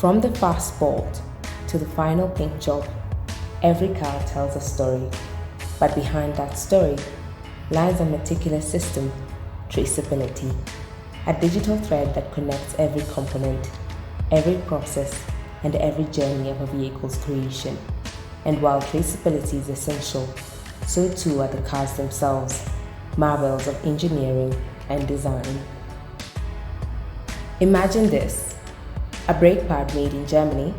From the fast bolt to the final paint job, every car tells a story. But behind that story lies a meticulous system, traceability, a digital thread that connects every component, every process, and every journey of a vehicle's creation. And while traceability is essential, so too are the cars themselves, marvels of engineering and design. Imagine this: a brake pad made in Germany,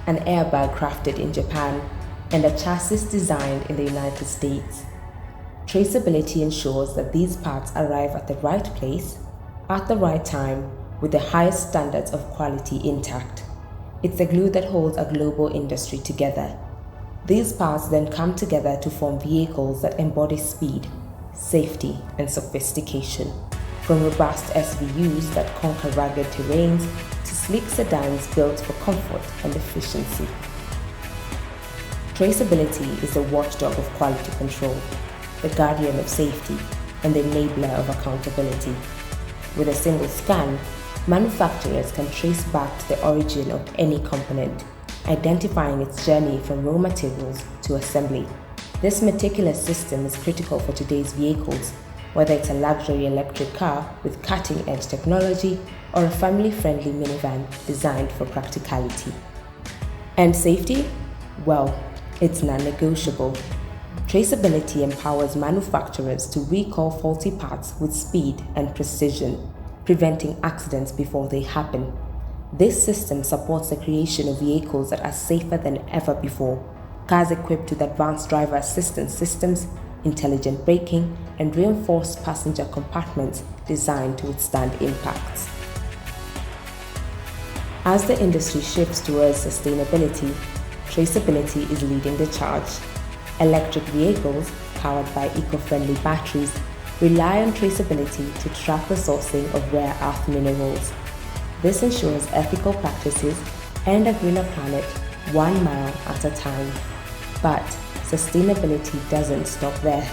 an airbag crafted in Japan, and a chassis designed in the United States. Traceability ensures that these parts arrive at the right place, at the right time, with the highest standards of quality intact. It's the glue that holds a global industry together. These parts then come together to form vehicles that embody speed, safety, and sophistication. From robust SUVs that conquer rugged terrains to sleek sedans built for comfort and efficiency. Traceability is the watchdog of quality control, the guardian of safety, and the enabler of accountability. With a single scan, manufacturers can trace back to the origin of any component, identifying its journey from raw materials to assembly. This meticulous system is critical for today's vehicles, whether it's a luxury electric car with cutting-edge technology or a family-friendly minivan designed for practicality. And safety? Well, it's non-negotiable. Traceability empowers manufacturers to recall faulty parts with speed and precision, preventing accidents before they happen. This system supports the creation of vehicles that are safer than ever before. Cars equipped with advanced driver assistance systems, intelligent braking, and reinforced passenger compartments designed to withstand impacts. As the industry shifts towards sustainability, traceability is leading the charge. Electric vehicles, powered by eco-friendly batteries, rely on traceability to track the sourcing of rare earth minerals. This ensures ethical practices and a greener planet 1 mile at a time. But sustainability doesn't stop there.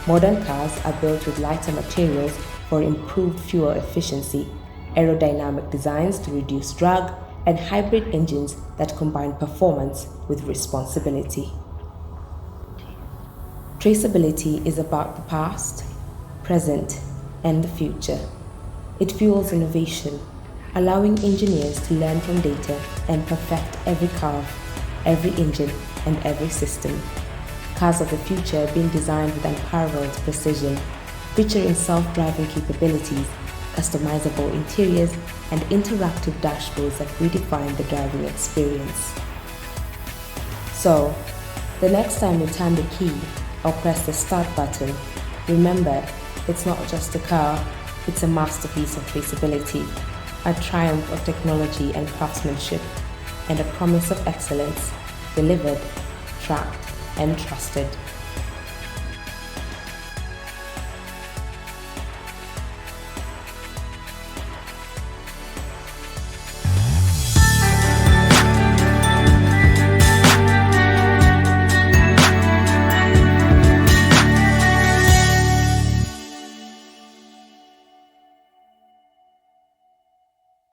Modern cars are built with lighter materials for improved fuel efficiency, aerodynamic designs to reduce drag, and hybrid engines that combine performance with responsibility. Traceability is about the past, present, and the future. It fuels innovation, allowing engineers to learn from data and perfect every car, every engine, and every system. Cars of the future are being designed with unparalleled precision, featuring self-driving capabilities, customizable interiors, and interactive dashboards that redefine the driving experience. So, the next time you turn the key or press the start button, remember, it's not just a car, it's a masterpiece of traceability, a triumph of technology and craftsmanship, and a promise of excellence, delivered, tracked, and trusted.